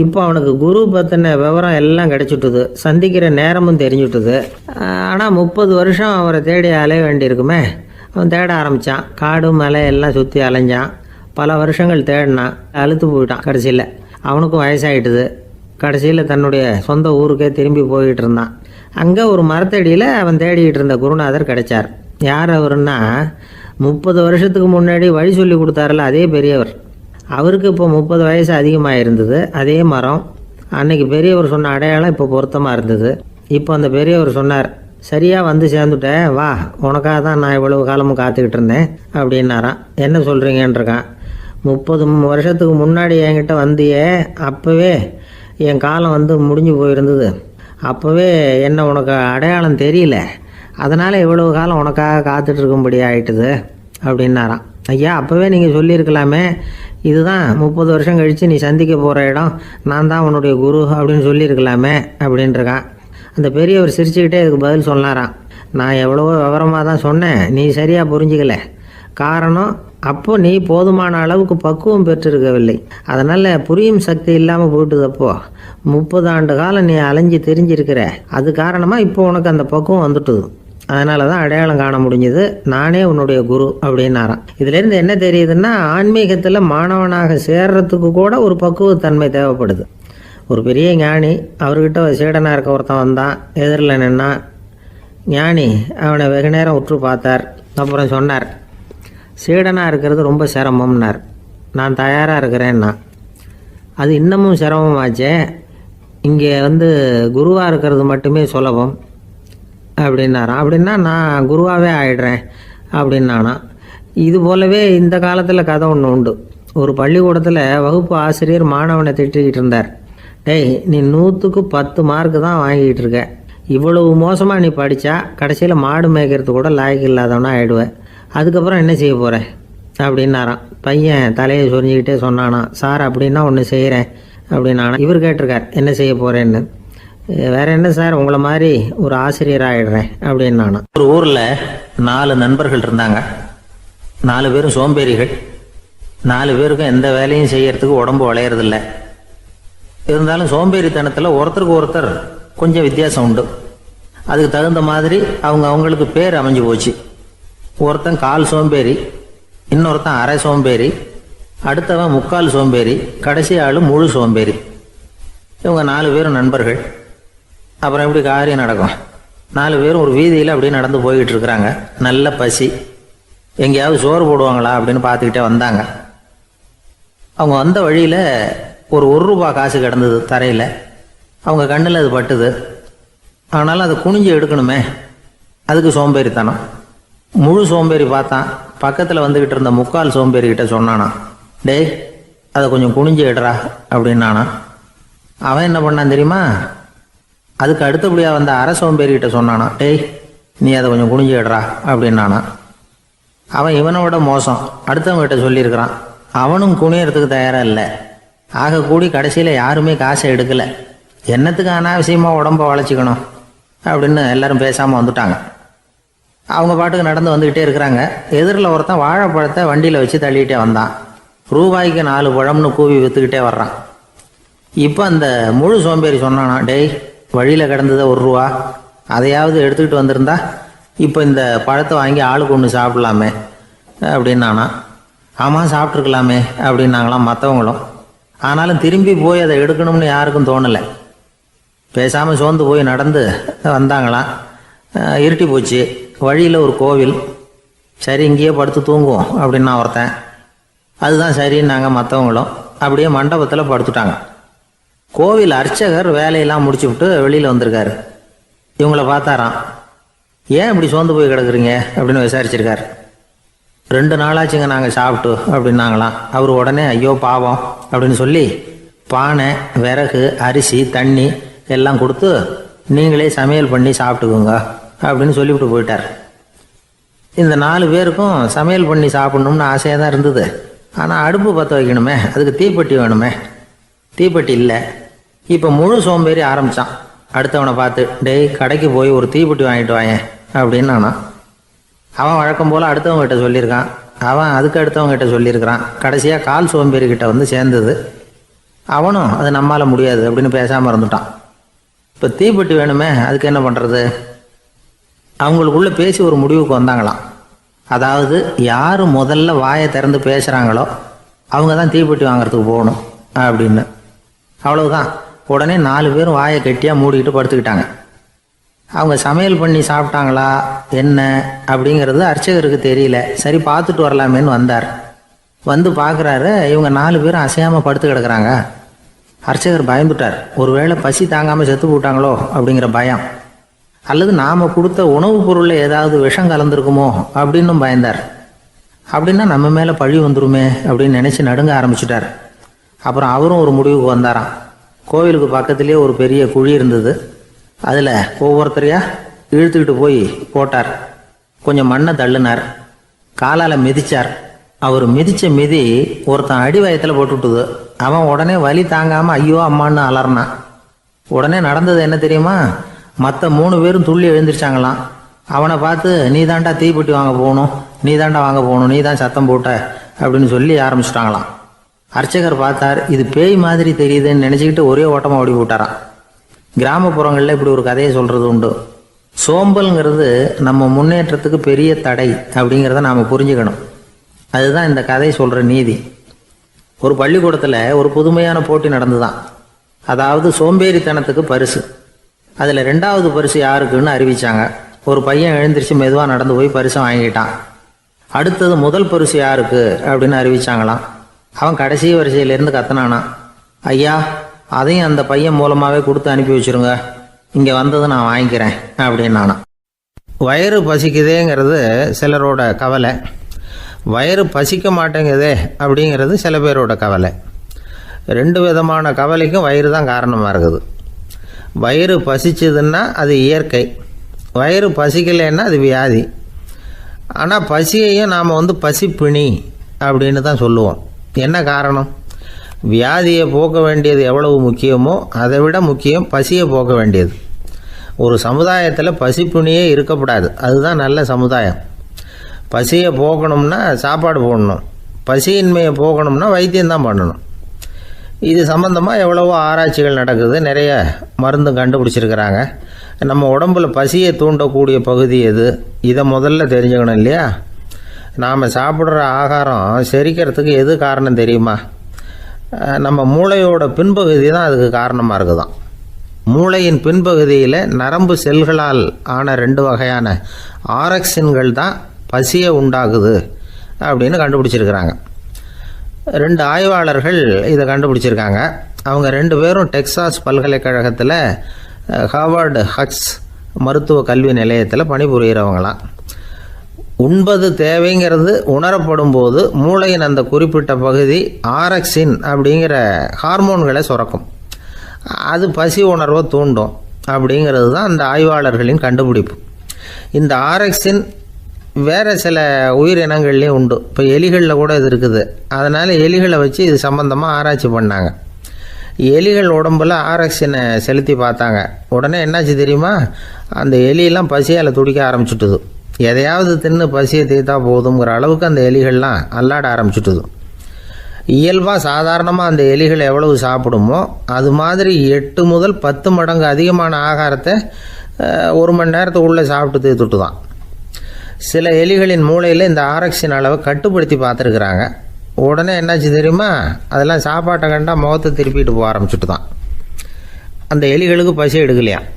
இப்போ அவனுக்கு குரு பற்றின விவரம் எல்லாம் கிடைச்சிட்டுது, சந்திக்கிற நேரமும் தெரிஞ்சுட்டுது. ஆனால் 30 வருஷம் அவரை தேடி அலைய வேண்டியிருக்குமே. அவன் தேட ஆரம்பித்தான். காடு மலை எல்லாம் சுற்றி அலைஞ்சான். பல வருஷங்கள் தேடினான், அழுத்து போயிட்டான். கடைசியில் அவனுக்கும் வயசாகிட்டுது. கடைசியில் தன்னுடைய சொந்த ஊருக்கே திரும்பி போய்கிட்டு இருந்தான். அங்கே ஒரு மரத்தடியில் அவன் தேடிக்கிட்டு இருந்த குருநாதர் கிடைச்சார். யார் அவருன்னா, 30 வருஷத்துக்கு முன்னாடி வழி சொல்லி கொடுத்தாருல அதே பெரியவர். அவருக்கு இப்போ 30 வயசு அதிகமாக இருந்தது. அதே மரம். அன்னைக்கு பெரியவர் சொன்ன அடையாளம் இப்போ பொருத்தமாக இருந்தது. இப்போ அந்த பெரியவர் சொன்னார், சரியாக வந்து சேர்ந்துட்டேன், வா, உனக்காக தான் நான் இவ்வளவு காலமும் காத்துக்கிட்டு இருந்தேன் அப்படின்னாரான். என்ன சொல்கிறீங்கன்றிருக்கான். 30 வருஷத்துக்கு முன்னாடி என்கிட்ட வந்தியே, அப்போவே என் காலம் வந்து முடிஞ்சு போயிருந்தது. அப்போவே என்ன உனக்கு அடையாளம் தெரியல, அதனால் இவ்வளவு காலம் உனக்காக காத்துட்ருக்கும்படி ஆயிட்டுது அப்படின்னாராம். ஐயா, அப்போவே நீங்கள் சொல்லியிருக்கலாமே, இதுதான் 30 வருஷம் கழித்து நீ சந்திக்க போகிற இடம், நான் தான் உன்னுடைய குரு அப்படின்னு சொல்லியிருக்கலாமே அப்படின்ட்டுருக்கான். அந்த பெரியவர் சிரிச்சுக்கிட்டே இதுக்கு பதில் சொன்னாராம். நான் எவ்வளவோ விவரமாக தான் சொன்னேன், நீ சரியாக புரிஞ்சிக்கல. காரணம், அப்போ நீ போதுமான அளவுக்கு பக்குவம் பெற்றிருக்கவில்லை. அதனால் புரியும் சக்தி இல்லாமல் போயிட்டுது. அப்போ 30 ஆண்டு காலம் நீ அலைஞ்சி தெரிஞ்சிருக்கிற, அது காரணமாக இப்போ உனக்கு அந்த பக்குவம் வந்துட்டுது. அதனால தான் அடையாளம் காண முடிஞ்சது, நானே உன்னுடைய குரு அப்படின்னாராம். இதுலேருந்து என்ன தெரியுதுன்னா, ஆன்மீகத்தில் மாணவனாக சேர்றதுக்கு கூட ஒரு பக்குவத்தன்மை தேவைப்படுது. ஒரு பெரிய ஞானி, அவர்கிட்ட சீடனாக இருக்க ஒருத்தன் வந்தான், எதிரில் நின்னான். ஞானி அவனை வெகு நேரம் உற்று பார்த்தார். அப்புறம் சொன்னார், சீடனாக இருக்கிறது ரொம்ப சிரமம்னார். நான் தயாராக இருக்கிறேன்னா. அது இன்னமும் சிரமமாச்சே, இங்கே வந்து குருவாக இருக்கிறது மட்டுமே சுலபம் அப்படின்னாராம். அப்படின்னா நான் குருவாகவே ஆயிடுறேன் அப்படின்னானா. இது போலவே இந்த காலத்தில் கதை ஒன்று உண்டு. ஒரு பள்ளிக்கூடத்தில் வகுப்பு ஆசிரியர் மாணவனை திட்டிக்கிட்டு இருந்தார். டேய், நீ 100க்கு 10 மார்க்கு தான் வாங்கிக்கிட்டு இருக்க, இவ்வளவு மோசமாக நீ படித்தா கடைசியில் மாடு மேய்க்கிறது கூட லாய்க்கு இல்லாதவனா ஆயிடுவேன், அதுக்கப்புறம் என்ன செய்ய போகிறேன் அப்படின்னாராம். பையன் தலையை சொரிஞ்சிக்கிட்டே சொன்னானா, சார் அப்படின்னா ஒன்று செய்கிறேன் அப்படின்னானா. இவர் கேட்டிருக்கார், என்ன செய்ய போகிறேன்னு. வேற என்ன சார், உங்களை மாதிரி ஒரு ஆசிரியர் ஆகிடுறேன் அப்படின்னானா. ஒரு ஊரில் 4 நண்பர்கள் இருந்தாங்க. 4 பேரும் சோம்பேறிகள். 4 பேருக்கும் எந்த வேலையும் செய்யறதுக்கு உடம்பு வளையறதில்லை. இருந்தாலும் சோம்பேறித்தனத்தில் ஒருத்தருக்கு ஒருத்தர் கொஞ்சம் வித்தியாசம் உண்டு. அதுக்கு தகுந்த மாதிரி அவங்களுக்கு பேர் அமைஞ்சு போச்சு. ஒருத்தன் கால் சோம்பேறி, இன்னொருத்தன் அரை சோம்பேறி, அடுத்தவன் முக்கால் சோம்பேறி, கடைசி ஆள் முழு சோம்பேறி. இவங்க 4 பேரும் நண்பர்கள். அப்புறம் எப்படி காரியம் நடக்கும்? 4 பேரும் ஒரு வீதியில் அப்படியே நடந்து போய்கிட்டு இருக்கிறாங்க. நல்ல பசி. எங்கேயாவது சோறு போடுவாங்களா அப்படின்னு பார்த்துக்கிட்டே வந்தாங்க. அவங்க வந்த வழியில் ஒரு ரூபா காசு கிடந்தது தரையில். அவங்க கண்ணில் அது பட்டுது. ஆனாலும் அதை குனிஞ்சு எடுக்கணுமே, அதுக்கு சோம்பேறித்தனம். முழு சோம்பேறி பார்த்தான். பக்கத்தில் வந்துக்கிட்டு இருந்த முக்கால் சோம்பேறிக்கிட்ட சொன்னானா, டேய் அதை கொஞ்சம் குனிஞ்சு எடுறா அப்படின்னானா. அவன் என்ன பண்ணான் தெரியுமா? அதுக்கு அடுத்தபடியாக வந்த அரை சோம்பேறிக்கிட்ட சொன்னானா, டேய் நீ அதை கொஞ்சம் குனிஞ்சு எடுறா அப்படின்னானா. அவன் இவனை விட மோசம். அடுத்தவங்ககிட்ட சொல்லியிருக்கிறான். அவனும் குனியறதுக்கு தயாராக இல்லை. ஆக கூடி கடைசியில் யாருமே காசை எடுக்கலை. என்னத்துக்கு அனாவசியமாக உடம்ப வளைச்சிக்கணும் அப்படின்னு எல்லாரும் பேசாமல் வந்துட்டாங்க. அவங்க பாட்டுக்கு நடந்து வந்துக்கிட்டே இருக்கிறாங்க. எதிரில் ஒருத்தன் வாழைப்பழத்தை வண்டியில் வச்சு தள்ளிகிட்டே வந்தான். ரூபாய்க்கு 4 பழம்னு கூவி விற்றுக்கிட்டே வர்றான். இப்போ அந்த முழு சோம்பேறி சொன்னானா, டேய் வழியில் கிடந்ததை ரூபா, அதையாவது எடுத்துக்கிட்டு வந்திருந்தா இப்போ இந்த பழத்தை வாங்கி ஆளுக்கு ஒன்று சாப்பிடலாமே அப்படின்னானா. ஆமாம் சாப்பிட்ருக்கலாமே அப்படின்னாங்களாம் மற்றவங்களும். ஆனாலும் திரும்பி போய் அதை எடுக்கணும்னு யாருக்கும் தோணலை. பேசாமல் சோர்ந்து போய் நடந்து வந்தாங்களாம். இருட்டி போச்சு. வழியில் ஒரு கோவில். சரி இங்கேயே படுத்து தூங்குவோம் அப்படின்னா ஒருத்தன். அதுதான் சரின்னாங்க மற்றவங்களும். அப்படியே மண்டபத்தில் படுத்துட்டாங்க. கோவில் அர்ச்சகர் வேலையெல்லாம் முடிச்சு விட்டு வெளியில் வந்திருக்காரு. இவங்கள பார்த்தாராம். ஏன் இப்படி சோர்ந்து போய் கிடக்குறீங்க அப்படின்னு விசாரிச்சிருக்காரு. 2 நாளாச்சுங்க நாங்கள் சாப்பிட்டு அப்படின்னாங்களாம். அவர் உடனே ஐயோ பாவம் அப்படின்னு சொல்லி பானை, விறகு, அரிசி, தண்ணி எல்லாம் கொடுத்து நீங்களே சமையல் பண்ணி சாப்பிட்டுக்குங்க அப்படின்னு சொல்லிவிட்டு போயிட்டார். இந்த 4 பேருக்கும் சமையல் பண்ணி சாப்பிட்ணும்னு ஆசையாக தான் இருந்தது. ஆனால் அடுப்பு பற்ற வைக்கணுமே, அதுக்கு தீப்பெட்டி வேணுமே. தீப்பெட்டி இல்லை. இப்போ முழு சோம்பேறி ஆரம்பித்தான். அடுத்தவனை பார்த்து, டேய் கடைக்கு போய் ஒரு தீப்பெட்டி வாங்கிட்டு வாயேன் அப்படின்னு நானா. அவன் வழக்கம் போல் அடுத்தவங்ககிட்ட சொல்லியிருக்கான். அவன் அதுக்கு அடுத்தவங்ககிட்ட சொல்லியிருக்கிறான். கடைசியாக கால் சோம்பேறிக்கிட்ட வந்து சேர்ந்தது. அவனும் அது நம்மால் முடியாது அப்படின்னு பேசாமல் இருந்துட்டான். இப்போ தீப்பெட்டி வேணுமே, அதுக்கு என்ன பண்ணுறது? அவங்களுக்குள்ளே பேசி ஒரு முடிவுக்கு வந்தாங்களாம். அதாவது யார் முதல்ல வாயை திறந்து பேசுகிறாங்களோ அவங்க தான் தீப்பெட்டி வாங்கிறதுக்கு போகணும் அப்படின்னு. அவ்வளவுதான். உடனே 4 பேரும் வாயை கெட்டியாக மூடிக்கிட்டு படுத்துக்கிட்டாங்க. அவங்க சமையல் பண்ணி சாப்பிட்டாங்களா என்ன அப்படிங்கிறது அர்ச்சகருக்கு தெரியல. சரி பார்த்துட்டு வரலாமேன்னு வந்தார். வந்து பார்க்குறாரு, இவங்க 4 பேரும் அசையாமல் படுத்து கிடக்குறாங்க. அர்ச்சகர் பயந்துட்டார். ஒருவேளை பசி தாங்காமல் செத்து போட்டாங்களோ அப்படிங்கிற பயம், அல்லது நாம் கொடுத்த உணவுப் பொருளில் ஏதாவது விஷம் கலந்துருக்குமோ அப்படின்னும் பயந்தார். அப்படின்னா நம்ம மேலே பழி வந்துருமே அப்படின்னு நினச்சி நடுங்க ஆரம்பிச்சிட்டார். அப்புறம் அவரும் ஒரு முடிவுக்கு வந்தாராம். கோவிலுக்கு பக்கத்துலேயே ஒரு பெரிய குழி இருந்தது. அதில் ஒவ்வொருத்தரையாக இழுத்துக்கிட்டு போய் போட்டார். கொஞ்சம் மண்ணை தள்ளினார். காலால் மிதித்தார். அவர் மிதித்த மிதி ஒருத்தன் அடி வயத்தில் போட்டுவிட்டுது. அவன் உடனே வலி தாங்காமல் ஐயோ அம்மான்னு அலறினான். உடனே நடந்தது என்ன தெரியுமா? மற்ற 3 பேரும் துள்ளி எழுந்திரிச்சாங்களாம். அவனை பார்த்து நீ தாண்டா தீப்பெட்டி வாங்க போகணும், நீ தாண்டா வாங்க போகணும், நீ தான் சத்தம் போட்ட அப்படின்னு சொல்லி ஆரம்பிச்சிட்டாங்களாம். அர்ச்சகர் பார்த்தார். இது பேய் மாதிரி தெரியுதுன்னு நினச்சிக்கிட்டு ஒரே ஓட்டமாக ஓடி போட்டாராம். கிராமப்புறங்களில் இப்படி ஒரு கதையை சொல்கிறது உண்டு. சோம்பல்ங்கிறது நம்ம முன்னேற்றத்துக்கு பெரிய தடை அப்படிங்கிறத நாம் புரிஞ்சுக்கணும். அதுதான் இந்த கதை சொல்கிற நீதி. ஒரு பள்ளிக்கூடத்தில் ஒரு புதுமையான போட்டி நடந்துதான். அதாவது சோம்பேறித்தனத்துக்கு பரிசு. அதில் 2வது பரிசு யாருக்குன்னு அறிவிச்சாங்க. ஒரு பையன் எழுந்திரிச்சு மெதுவாக நடந்து போய் பரிசை வாங்கிட்டான். அடுத்தது முதல் பரிசு யாருக்கு அப்படின்னு அறிவிச்சாங்களாம். அவன் கடைசி வரிசையிலேருந்து கத்துனானா, ஐயா அதையும் அந்த பையன் மூலமாகவே கொடுத்து அனுப்பி வச்சுருங்க, இங்கே வந்தது நான் வாங்கிக்கிறேன் அப்படின்னானா. வயிறு பசிக்குதேங்கிறது சிலரோட கவலை, வயிறு பசிக்க மாட்டேங்குதே அப்படிங்கிறது சில பேரோட கவலை. 2 விதமான கவலைக்கும் வயிறு தான் காரணமாக இருக்குது. வயிறு பசிச்சதுன்னா அது இயற்கை, வயிறு பசிக்கலைன்னா அது வியாதி. ஆனால் பசியையும் நாம் பசிப்பிணி அப்படின்னு தான் சொல்லுவோம். என்ன காரணம்? வியாதியை போக்க வேண்டியது எவ்வளவு முக்கியமோ அதை விட முக்கியம் பசியை போக்க வேண்டியது. ஒரு சமுதாயத்தில் பசிப்பிணியே இருக்கக்கூடாது. அதுதான் நல்ல சமுதாயம். பசியை போக்கணும்னா சாப்பாடு போடணும், பசியின்மையை போக்கணும்னா வைத்தியம்தான் பண்ணணும். இது சம்பந்தமாக எவ்வளவோ ஆராய்ச்சிகள் நடக்குது, நிறைய மருந்து கண்டுபிடிச்சிருக்கிறாங்க. நம்ம உடம்புல பசியை தூண்டக்கூடிய பகுதி எது, இதை முதல்ல தெரிஞ்சுக்கணும் இல்லையா? நாம் சாப்பிட்ற ஆகாரம் செரிக்கிறதுக்கு எது காரணம் தெரியுமா? நம்ம மூளையோட பின்பகுதி தான் அதுக்கு காரணமாக இருக்குதாம். மூளையின் பின்பகுதியில் நரம்பு செல்களால் ஆன 2 வகையான ஆரக்சின்கள் தான் பசியை உண்டாகுது அப்படின்னு கண்டுபிடிச்சிருக்கிறாங்க. 2 ஆய்வாளர்கள் இதை கண்டுபிடிச்சிருக்காங்க. அவங்க 2 பேரும் டெக்சாஸ் பல்கலைக்கழகத்தில் ஹார்வர்டு ஹக்ஸ் மருத்துவ கல்வி நிலையத்தில் பணிபுரிகிறவங்களாம். உண்பது தேவைங்கிறது உணரப்படும் போது மூளையின் அந்த குறிப்பிட்ட பகுதி ஆரக்சின் அப்படிங்கிற ஹார்மோன்களை சுரக்கும். அது பசி உணர்வை தூண்டும் அப்படிங்கிறது தான் அந்த ஆய்வாளர்களின் கண்டுபிடிப்பு. இந்த ஆரக்சின் வேறு சில உயிரினங்கள்லேயும் உண்டு. இப்போ எலிகளில் கூட இது இருக்குது. அதனால் எலிகளை வச்சு இது சம்பந்தமாக ஆராய்ச்சி பண்ணாங்க. எலிகள் உடம்புல ஆரக்சினை செலுத்தி பார்த்தாங்க. உடனே என்னாச்சு தெரியுமா? அந்த எலியெல்லாம் பசியால் துடிக்க ஆரம்பிச்சுட்டுது. எதையாவது தின்னு பசியை தீர்த்தா போதுங்கிற அளவுக்கு அந்த எலிகள்லாம் அல்லாட ஆரம்பிச்சுட்டுது. இயல்பாக சாதாரணமாக அந்த எலிகள் எவ்வளவு சாப்பிடுமோ அது மாதிரி 8 முதல் 10 மடங்கு அதிகமான ஆகாரத்தை 1 மணி நேரத்துக்குள்ளே சாப்பிட்டு தீர்த்துட்டு தான். சில எலிகளின் மூளையில் இந்த ஆரக்சின் அளவை கட்டுப்படுத்தி பார்த்துருக்குறாங்க. உடனே என்னாச்சு தெரியுமா? அதெல்லாம் சாப்பாட்டை கண்டா முகத்தை திருப்பிட்டு போக ஆரம்பிச்சுட்டு தான். அந்த எலிகளுக்கு பசி எடுக்கலையாம்.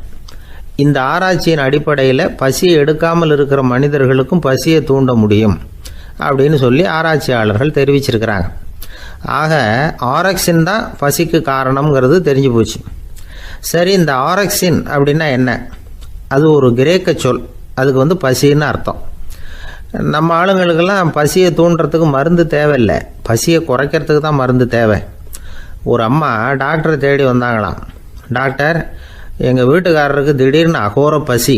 இந்த ஆராய்ச்சியின் அடிப்படையில் பசியை எடுக்காமல் இருக்கிற மனிதர்களுக்கும் பசியை தூண்ட முடியும் அப்படின்னு சொல்லி ஆராய்ச்சியாளர்கள் தெரிவிச்சிருக்கிறாங்க. ஆக ஆரக்சின் தான் பசிக்கு காரணம்ங்கிறது தெரிஞ்சு போச்சு. சரி, இந்த ஆரக்சின் அப்படின்னா என்ன? அது ஒரு கிரேக்க சொல். அதுக்கு பசின்னு அர்த்தம். நம்ம ஆளுங்களுக்கெல்லாம் பசியை தூண்டுறதுக்கு மருந்து தேவையில்லை, பசியை குறைக்கிறதுக்கு தான் மருந்து தேவை. ஒரு அம்மா டாக்டரை தேடி வந்தாங்களாம். டாக்டர், எங்கள் வீட்டுக்காரருக்கு திடீர்னு அகோர பசி,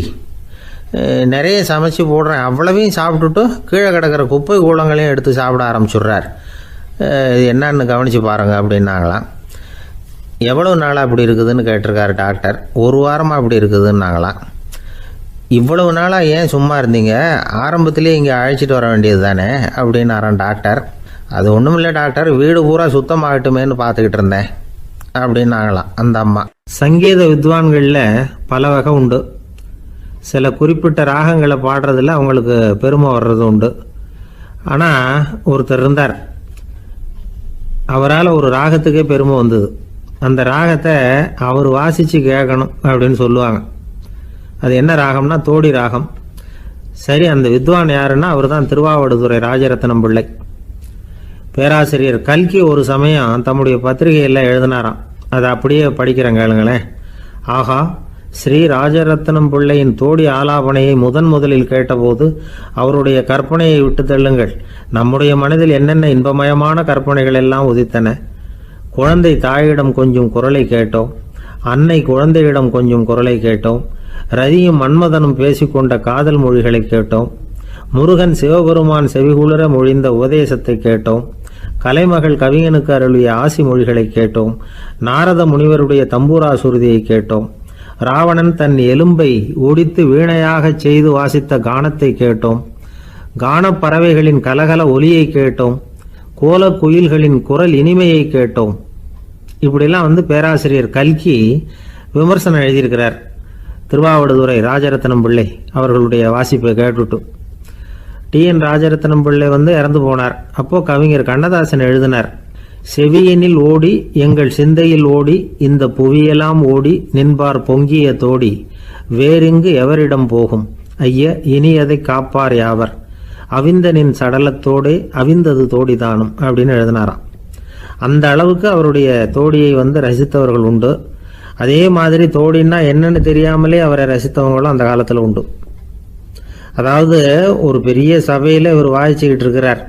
நிறைய சமைச்சு போடுறேன், அவ்வளவையும் சாப்பிட்டுட்டு கீழே கிடக்கிற குப்பை கூலங்களையும் எடுத்து சாப்பிட ஆரம்பிச்சுட்றார், இது என்னன்னு கவனித்து பாருங்கள் அப்படின்னாங்களாம். எவ்வளவு நாளாக அப்படி இருக்குதுன்னு கேட்டிருக்காரு டாக்டர். 1 வாரமாக அப்படி இருக்குதுன்னாங்களாம். இவ்வளவு நாளாக ஏன் சும்மா இருந்தீங்க? ஆரம்பத்திலே இங்கே அழைச்சிட்டு வர வேண்டியது தானே அப்படின்னாரான் டாக்டர். அது ஒன்றும் இல்லை டாக்டர், வீடு பூரா சுத்தமாகட்டுமேன்னு பார்த்துக்கிட்டு இருந்தேன் அப்படின்னாங்களாம் அந்த அம்மா. சங்கீத வித்வான்களில் பல வகை உண்டு. சில குறிப்பிட்ட ராகங்களை பாடுறதில் அவங்களுக்கு பெருமை வர்றது உண்டு. ஆனால் ஒருத்தர் இருந்தார், அவரால் ஒரு ராகத்துக்கே பெருமை வந்தது. அந்த ராகத்தை அவர் வாசித்து கேட்கணும் அப்படின்னு சொல்லுவாங்க. அது என்ன ராகம்னா தோடி ராகம். சரி, அந்த வித்வான் யாருன்னா அவர் தான் திருவாவடுதுறை ராஜரத்னம் பிள்ளை. பேராசிரியர் கல்கி ஒரு சமயம் தம்முடைய பத்திரிகையில் எழுதினாராம். அதை அப்படியே படிக்கிறேன் கேளுங்களேன். ஆகா, ஸ்ரீ ராஜரத்னம் பிள்ளையின் தோடி ஆலாபனையை முதலில் கேட்டபோது அவருடைய கற்பனையை விட்டு தள்ளுங்கள். நம்முடைய மனதில் என்னென்ன இன்பமயமான கற்பனைகள் எல்லாம் உதித்தன. குழந்தை தாயிடம் கொஞ்சம் குரலை கேட்டோம், அன்னை குழந்தையிடம் கொஞ்சம் குரலை கேட்டோம், ரதியும் மன்மதனும் பேசிக்கொண்ட காதல் மொழிகளை கேட்டோம், முருகன் சிவபெருமான் செவிகுளிர மொழிந்த உபதேசத்தை கேட்டோம், கலைமகள் கவிஞனுக்கு அருளிய ஆசி மொழிகளை கேட்டோம், நாரத முனிவருடைய தம்பூரா சுருதியை கேட்டோம், ராவணன் தன் எலும்பை ஒடித்து வீணையாகச் செய்து வாசித்த கானத்தை கேட்டோம், கானப்பறவைகளின் கலகல ஒலியை கேட்டோம், கோலக்குயில்களின் குரல் இனிமையை கேட்டோம். இப்படிலாம் பேராசிரியர் கல்கி விமர்சனம் எழுதியிருக்கிறார். திருவாவடுதுறை ராஜரத்னம் பிள்ளை அவர்களுடைய வாசிப்பை கேட்டுட்டு டிஎன் ராஜரத்னம் பிள்ளை இறந்து போனார். அப்போ கவிஞர் கண்ணதாசன் எழுதினார், செவியனில் ஓடி எங்கள் சிந்தையில் ஓடி இந்த புவியெல்லாம் ஓடி நின்பார் பொங்கிய தோடி வேறிங்கு எவரிடம் போகும் ஐய இனி அதை காப்பார் யாவர் அவிந்தனின் சடலத்தோடே அவிந்தது தோடிதானும் அப்படின்னு எழுதினாராம். அந்த அளவுக்கு அவருடைய தோடியை ரசித்தவர்கள் உண்டு. அதே மாதிரி தோடின்னா என்னன்னு தெரியாமலே அவரை ரசித்தவங்களும் அந்த காலத்தில் உண்டு. அதாவது ஒரு பெரிய சபையில் இவர் வாசிச்சுக்கிட்டு இருக்கிறார்.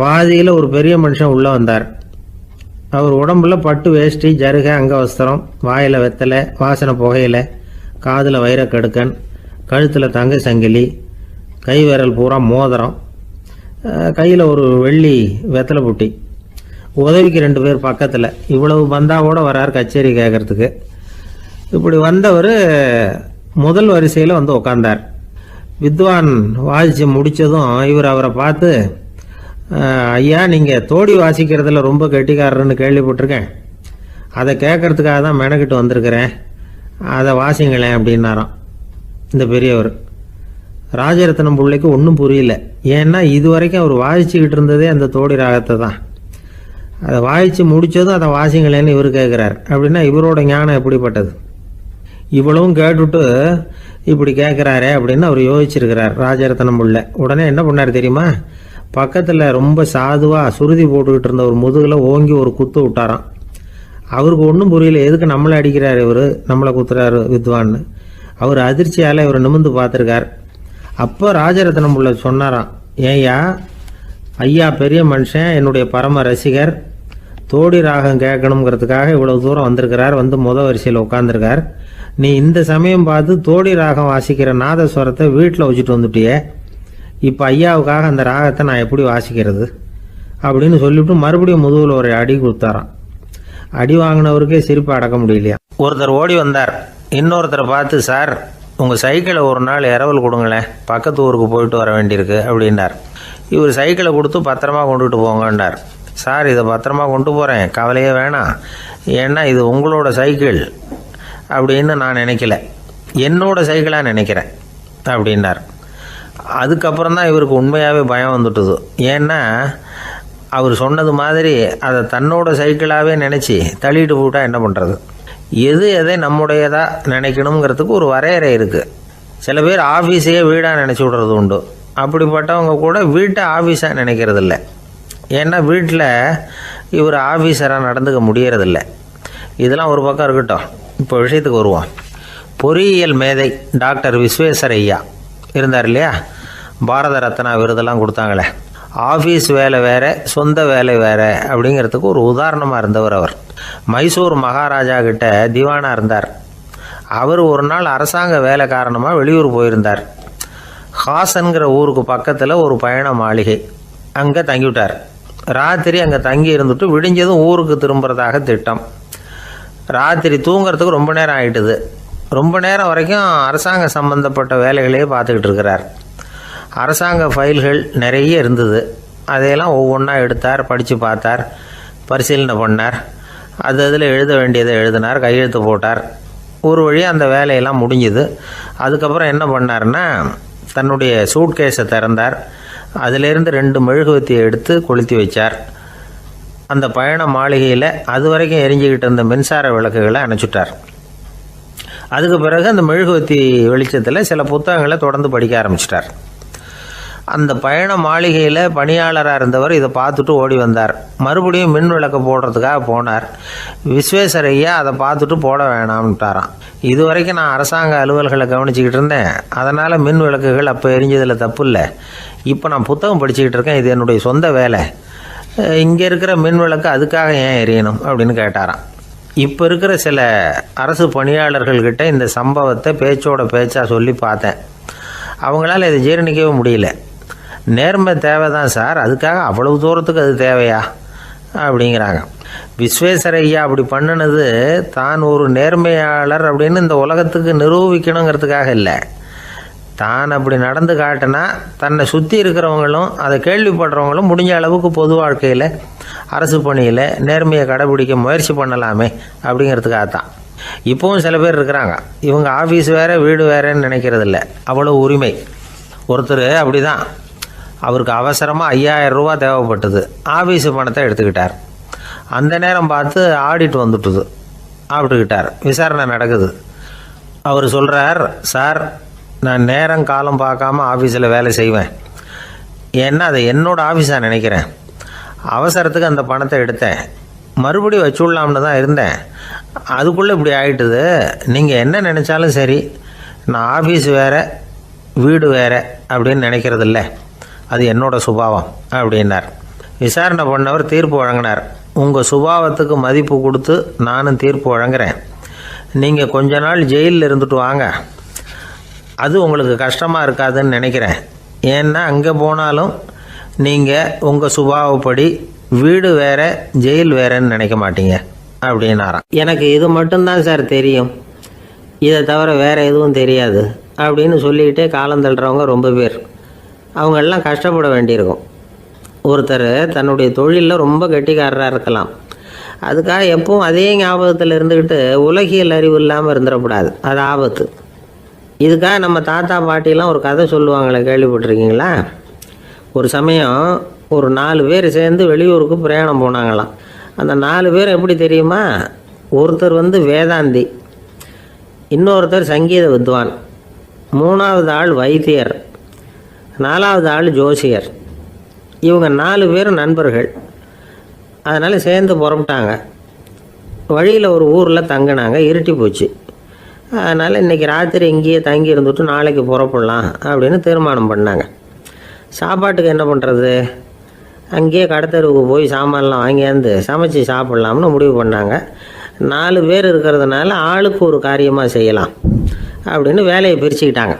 பாதியில் ஒரு பெரிய மனுஷன் உள்ளே வந்தார். அவர் உடம்புல பட்டு வேஷ்டி, ஜருகை, அங்கவஸ்திரம், வாயில் வெத்தலை, வாசனை புகையில, காதில் வைரக்கடுக்கன், கழுத்தில் தங்க சங்கிலி, கை விரல் பூரா மோதிரம், கையில் ஒரு வெள்ளி வெத்தலை புட்டி, உதவிக்கு 2 பேர் பக்கத்தில். இவ்வளவு பந்தாவோட வரார் கச்சேரி கேட்கறதுக்கு. இப்படி வந்தவர் முதல் வரிசையில் உட்கார்ந்தார். வித்வான் வாசித்து முடித்ததும் இவர் அவரை பார்த்து, ஐயா, நீங்கள் தோடி வாசிக்கிறதுல ரொம்ப கெட்டிக்காரர்னு கேள்விப்பட்டிருக்கேன், அதை கேட்கறதுக்காக தான் மெனக்கிட்டு வந்திருக்கிறேன், அதை வாசிங்களேன் அப்படின்னாராம் இந்த பெரியவர். ராஜரத்னம் பிள்ளைக்கு ஒன்றும் புரியல. ஏன்னா இது வரைக்கும் அவர் வாசிச்சுக்கிட்டு இருந்ததே அந்த தோடி ராகத்தை தான். அதை வாசித்து முடித்ததும் அதை வாசிங்களேன்னு இவர் கேட்குறார். அப்படின்னா இவரோட ஞானம் எப்படிப்பட்டது? இவ்வளவும் கேட்டுட்டு இப்படி கேட்குறாரே அப்படின்னு அவர் யோசிச்சிருக்கிறார் ராஜரத்னம் பிள்ளை. உடனே என்ன பண்ணார் தெரியுமா? பக்கத்தில் ரொம்ப சாதுவாக சுருதி போட்டுக்கிட்டு இருந்த ஒரு முதுகில் ஓங்கி ஒரு குத்து விட்டாராம். அவருக்கு ஒன்றும் புரியல, எதுக்கு நம்மளை அடிக்கிறார் இவர், நம்மளை குத்துறாரு வித்வான்னு. அவர் அதிர்ச்சியால் இவர் நிமிர்ந்து பார்த்துருக்கார். அப்போ ராஜரத்னம் பிள்ளை சொன்னாராம், ஏய்யா ஐயா பெரிய மனுஷன், என்னுடைய பரம ரசிகர், தோடி ராகம் கேட்கணுங்கிறதுக்காக இவ்வளவு தூரம் வந்திருக்கிறார், வந்து வரிசையில் உட்காந்துருக்கார். நீ இந்த சமயம் பார்த்து தோடி ராகம் வாசிக்கிற நாதஸ்வரத்தை வீட்டில் வச்சுட்டு வந்துட்டியே, இப்போ ஐயாவுக்காக அந்த ராகத்தை நான் எப்படி வாசிக்கிறது அப்படின்னு சொல்லிவிட்டு மறுபடியும் முதுகில் ஒரு அடி கொடுத்தாராம். அடி வாங்கினவருக்கே சிரிப்பு அடக்க முடியலையா. ஒருத்தர் ஓடி வந்தார், இன்னொருத்தரை பார்த்து, சார் உங்கள் சைக்கிளை ஒரு நாள் இரவல் கொடுங்களேன், பக்கத்து ஊருக்கு போயிட்டு வர வேண்டியிருக்கு அப்படின்னார். இவர் சைக்கிளை கொடுத்து பத்திரமா கொண்டுட்டு போங்கன்னார். சார் இதை பத்திரமா கொண்டு போகிறேன், கவலையே வேணாம், ஏன்னா இது உங்களோட சைக்கிள் அப்படின்னு நான் நினைக்கல, என்னோட சைக்கிளாக நினைக்கிறேன் அப்படின்னார். அதுக்கப்புறம் தான் இவருக்கு உண்மையாகவே பயம் வந்துட்டுது. ஏன்னா அவர் சொன்னது மாதிரி அதை தன்னோட சைக்கிளாகவே நினச்சி தள்ளிட்டு போட்டால் என்ன பண்ணுறது? எது எதை நம்முடையதாக நினைக்கணுங்கிறதுக்கு ஒரு வரையறை இருக்குது. சில பேர் ஆஃபீஸையே வீடாக நினச்சி விடுறது உண்டு. அப்படிப்பட்டவங்க கூட வீட்டை ஆஃபீஸாக நினைக்கிறதில்ல. ஏன்னா வீட்டில் இவர் ஆஃபீஸராக நடந்துக்க முடியறதில்ல. இதெல்லாம் ஒரு பக்கம் இருக்கட்டும், இப்போ விஷயத்துக்கு வருவோம். பொறியியல் மேதை டாக்டர் விஸ்வேஸ்வரய்யா இருந்தார் இல்லையா, பாரத ரத்னா விருதெல்லாம் கொடுத்தாங்களே. ஆஃபீஸ் வேலை வேற, சொந்த வேலை வேற அப்படிங்கிறதுக்கு ஒரு உதாரணமாக இருந்தவர் அவர். மைசூர் மகாராஜா கிட்ட திவானாக இருந்தார். அவர் ஒரு நாள் அரசாங்க வேலை காரணமாக வெளியூர் போயிருந்தார். ஹாசன்கிற ஊருக்கு பக்கத்தில் ஒரு பயண மாளிகை, அங்கே தங்கிவிட்டார். ராத்திரி அங்கே தங்கி இருந்துட்டு விடிஞ்சதும் ஊருக்கு திரும்புறதாக திட்டம். ராத்திரி தூங்கிறதுக்கு ரொம்ப நேரம் ஆகிட்டுது. ரொம்ப நேரம் வரைக்கும் அரசாங்க சம்பந்தப்பட்ட வேலைகளையே பார்த்துக்கிட்டு இருக்கிறார். அரசாங்க ஃபைல்கள் நிறைய இருந்தது. அதையெல்லாம் ஒவ்வொன்றா எடுத்தார், படித்து பார்த்தார், பரிசீலனை பண்ணார். அதில் எழுத வேண்டியதை எழுதினார், கையெழுத்து போட்டார். ஒரு வழியாக அந்த வேலையெல்லாம் முடிஞ்சுது. அதுக்கப்புறம் என்ன பண்ணார்னா, தன்னுடைய சூட்கேஸை திறந்தார். அதிலேருந்து 2 மெழுகுவத்தியை எடுத்து கொளுத்தி வச்சார். அந்த பயண மாளிகையில் அது வரைக்கும் எரிஞ்சிக்கிட்டு இருந்த மின்சார விளக்குகளை அணைச்சிட்டார். அதுக்கு பிறகு அந்த மெழுகுவத்தி வெளிச்சத்தில் சில புத்தகங்களை தொடர்ந்து படிக்க ஆரம்பிச்சிட்டார். அந்த பயண மாளிகையில் பணியாளராக இருந்தவர் இதை பார்த்துட்டு ஓடி வந்தார். மறுபடியும் மின் விளக்கு போடுறதுக்காக போனார். விஸ்வேஸ்வரய்யா அதை பார்த்துட்டு போட வேணாம்ட்டாராம். இது வரைக்கும் நான் அரசாங்க அலுவல்களை கவனிச்சிக்கிட்டு இருந்தேன், அதனால் மின் விளக்குகள் அப்போ எரிஞ்சதில் தப்பு இல்லை. இப்போ நான் புத்தகம் படிச்சுக்கிட்டு இருக்கேன், இது என்னுடைய சொந்த வேலை, இங்கே இருக்கிற மின் விளக்கு அதுக்காக ஏன் எரியணும் அப்படின்னு கேட்டாராம். இப்போ இருக்கிற சில அரசு பணியாளர்கள்கிட்ட இந்த சம்பவத்தை பேச்சோட பேச்சாக சொல்லி பார்த்தேன். அவங்களால இதை ஜீரணிக்கவே முடியல. நேர்மை தேவை தான் சார், அதுக்காக அவ்வளவு தூரத்துக்கு அது தேவையா அப்படிங்கிறாங்க. விஸ்வேஸ்வரய்யா அப்படி பண்ணினது தான் ஒரு நேர்மையாளர் அப்படின்னு இந்த உலகத்துக்கு நிரூபிக்கணுங்கிறதுக்காக இல்லை. தான் அப்படி நடந்து காட்டினா தன்னை சுற்றி இருக்கிறவங்களும் அதை கேள்விப்படுறவங்களும் முடிஞ்ச அளவுக்கு பொது வாழ்க்கையில் அரசு பணியில் நேர்மையை கடைபிடிக்க முயற்சி பண்ணலாமே அப்படிங்கிறதுக்காகத்தான். இப்போவும் சில பேர் இருக்கிறாங்க, இவங்க ஆஃபீஸ் வேறு வீடு வேறேன்னு நினைக்கிறதில்ல, அவ்வளோ உரிமை. ஒருத்தர் அப்படி தான், அவருக்கு அவசரமாக 5000 ரூபா தேவைப்பட்டது. ஆஃபீஸு பணத்தை எடுத்துக்கிட்டார். அந்த நேரம் பார்த்து ஆடிட் வந்துட்டுது, ஆப்பிட்டுக்கிட்டார். விசாரணை நடக்குது. அவர் சொல்கிறார், சார் நான் நேரம் காலம் பார்க்காம ஆஃபீஸில் வேலை செய்வேன், ஏன்னா அதை என்னோடய ஆஃபீஸாக நினைக்கிறேன். அவசரத்துக்கு அந்த பணத்தை எடுத்தேன், மறுபடியும் வச்சுடலாம்னு தான் இருந்தேன், அதுக்குள்ளே இப்படி ஆகிட்டுது. நீங்கள் என்ன நினச்சாலும் சரி, நான் ஆஃபீஸ் வேறு வீடு வேறு அப்படின்னு நினைக்கிறதில்ல, அது என்னோடய சுபாவம் அப்படின்னார். விசாரணை பண்ணவர் தீர்ப்பு வழங்கினார். உங்கள் சுபாவத்துக்கு மதிப்பு கொடுத்து நானும் தீர்ப்பு வழங்குறேன். நீங்கள் கொஞ்ச நாள் ஜெயிலில் இருந்துட்டு வாங்க, அது உங்களுக்கு கஷ்டமாக இருக்காதுன்னு நினைக்கிறேன். ஏன்னா அங்கே போனாலும் நீங்கள் உங்கள் சுபாவப்படி வீடு வேற ஜெயில் வேறன்னு நினைக்க மாட்டீங்க அப்படின்னாராம். எனக்கு இது மட்டும்தான் சார் தெரியும், இதை தவிர வேறு எதுவும் தெரியாது அப்படின்னு சொல்லிக்கிட்டே காலம் தள்ளுறவங்க ரொம்ப பேர். அவங்கெல்லாம் கஷ்டப்பட வேண்டியிருக்கும். ஒருத்தர் தன்னுடைய தொழிலில் ரொம்ப கெட்டிக்காரராக இருக்கலாம், அதுக்காக எப்பவும் அதே ஞாபகத்தில் இருந்துக்கிட்டு உலகியல் அறிவு இல்லாமல் இருந்துடக்கூடாது, அது ஆபத்து. இதுக்காக நம்ம தாத்தா பாட்டிலாம் ஒரு கதை சொல்லுவாங்களே, கேள்விப்பட்டிருக்கீங்களா? ஒரு சமயம் ஒரு 4 பேர் சேர்ந்து வெளியூருக்கு பிரயாணம் போனாங்களாம். அந்த 4 பேர் எப்படி தெரியுமா? ஒருத்தர் வேதாந்தி, இன்னொருத்தர் சங்கீத வித்வான், 3வது ஆள் வைத்தியர், 4வது ஆள் ஜோசியர். இவங்க 4 பேரும் நண்பர்கள். அதனால் சேர்ந்து புறப்பட்டாங்க. வழியில் ஒரு ஊரில் தங்கினாங்க. இருட்டி போச்சு. அதனால் இன்றைக்கி ராத்திரி இங்கேயே தங்கி இருந்துட்டு நாளைக்கு புறப்படலாம் அப்படின்னு தீர்மானம் பண்ணாங்க. சாப்பாட்டுக்கு என்ன பண்ணுறது? அங்கேயே கடத்தெருவுக்கு போய் சாமான்லாம் வாங்கியாந்து சமைச்சு சாப்பிட்லாம்னு முடிவு பண்ணாங்க. 4 பேர் இருக்கிறதுனால ஆளுக்கு ஒரு காரியமாக செய்யலாம் அப்படின்னு வேலையை பிரிச்சுக்கிட்டாங்க.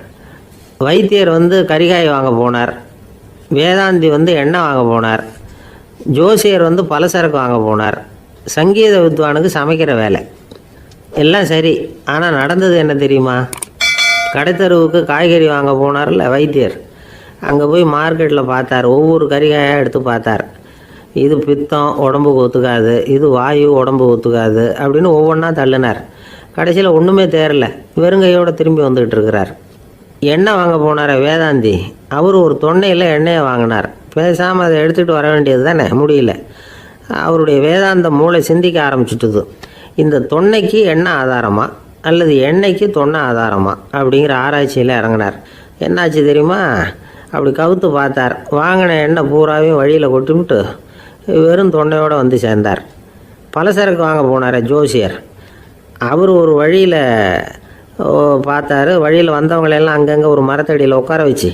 வைத்தியர் கறிகாய் வாங்க போனார், வேதாந்தி எண்ணெய் வாங்க போனார், ஜோசியர் பலசரக்கு வாங்க போனார், சங்கீத வித்வானுக்கு சமைக்கிற வேலை. எல்லாம் சரி. ஆனால் நடந்தது என்ன தெரியுமா? கடைத்தெருவுக்கு காய்கறி வாங்க போனார்ல வைத்தியர், அங்கே போய் மார்க்கெட்டில் பார்த்தார். ஒவ்வொரு கறிகாயாக எடுத்து பார்த்தார். இது பித்தம், உடம்புக்கு ஒத்துக்காது, இது வாயு, உடம்புக்கு ஒத்துக்காது அப்படின்னு ஒவ்வொன்றா தள்ளினார். கடைசியில் ஒன்றுமே தேரல, வெறுங்கையோடு திரும்பி வந்துக்கிட்டு இருக்கிறார். எண்ணெய் வாங்க போனார் வேதாந்தி, அவர் ஒரு தொன்னையில் எண்ணெயை வாங்கினார். பேசாமல் அதை எடுத்துகிட்டு வர வேண்டியது தானே, முடியல. அவருடைய வேதாந்த மூளை சிந்திக்க ஆரம்பிச்சுட்டுது. இந்த தொன்னைக்கு எண்ணெய் ஆதாரமா அல்லது எண்ணெய்க்கு தொன்னை ஆதாரமா அப்படிங்கிற ஆராய்ச்சியில் இறங்கினார். என்னாச்சு தெரியுமா? அப்படி கவுத்து பார்த்தார். வாங்கின எண்ணெய் பூராவையும் வழியில் கொட்டிவிட்டு வெறும் தொன்னையோடு சேர்ந்தார். பலசரக்கு வாங்க போனார் ஜோசியர், அவர் ஒரு வழியில் பார்த்தாரு. வழியில் வந்தவங்களெல்லாம் அங்கங்கே ஒரு மரத்தடியில் உட்கார வச்சு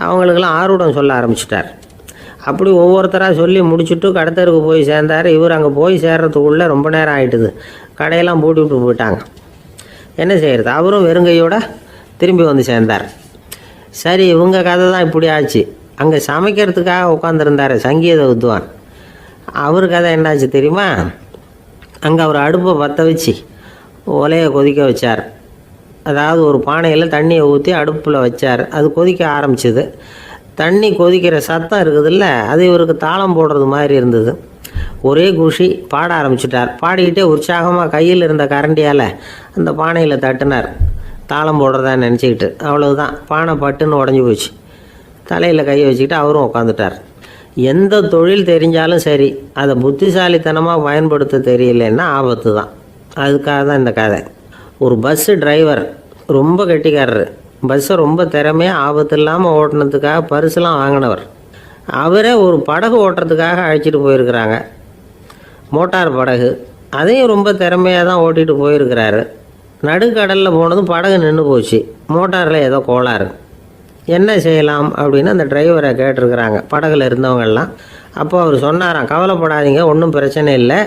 அவங்களுக்கெல்லாம் ஆர்வம் சொல்ல ஆரம்பிச்சிட்டார். அப்படி ஒவ்வொருத்தராக சொல்லி முடிச்சுட்டு கடத்தருக்கு போய் சேர்ந்தார். இவர் அங்கே போய் சேர்றதுக்குள்ளே ரொம்ப நேரம் ஆகிட்டுது. கடையெல்லாம் பூட்டி விட்டு போயிட்டாங்க. என்ன செய்கிறது? அவரும் வெறுங்கையோடு திரும்பி சேர்ந்தார். சரி, இவங்க கதை தான் இப்படி ஆச்சு. அங்கே சமைக்கிறதுக்காக உட்காந்துருந்தார் சங்கீத வித்வான், அவர் கதை என்னாச்சு தெரியுமா? அங்கே அவர் அடுப்பை பற்ற வச்சு ஒலையை கொதிக்க வச்சார். அதாவது ஒரு பானையில் தண்ணியை ஊற்றி அடுப்பில் வச்சார். அது கொதிக்க ஆரம்பிச்சிது. தண்ணி கொதிக்கிற சத்தம் இருக்குதுல்ல, அது இவருக்கு தாளம் போடுறது மாதிரி இருந்தது. ஒரே குஷி, பாட ஆரம்பிச்சிட்டார். பாடிக்கிட்டே உற்சாகமாக கையில் இருந்த கரண்டியால் அந்த பானையில் தட்டினார், தாளம் போடுறதா நினச்சிக்கிட்டு. அவ்வளவுதான், பானை பட்டுன்னு உடஞ்சி போச்சு. தலையில் கையை வச்சுக்கிட்டு அவரும் உட்காந்துட்டார். எந்த தொழில் தெரிஞ்சாலும் சரி, அதை புத்திசாலித்தனமாக பயன்படுத்த தெரியலன்னா ஆபத்து தான். அதுக்காக தான் இந்த கதை. ஒரு பஸ்ஸு டிரைவர் ரொம்ப கெட்டிக்காரரு. பஸ்ஸை ரொம்ப திறமையாக ஆபத்து இல்லாமல் ஓட்டினதுக்காக பரிசுலாம் வாங்கினவர். அவரே ஒரு படகு ஓட்டுறதுக்காக அழைச்சிட்டு போயிருக்கிறாங்க, மோட்டார் படகு. அதையும் ரொம்ப திறமையாக தான் ஓட்டிகிட்டு போயிருக்கிறாரு. நடுக்கடலில் போனதும் படகு நின்று போச்சு. மோட்டாரில் ஏதோ கோளாறு. என்ன செய்யலாம் அப்படின்னு அந்த டிரைவரை கேட்டிருக்கிறாங்க படகுல இருந்தவங்கெல்லாம். அப்போ அவர் சொன்னாராம், கவலைப்படாதீங்க, ஒன்றும் பிரச்சனை இல்லை,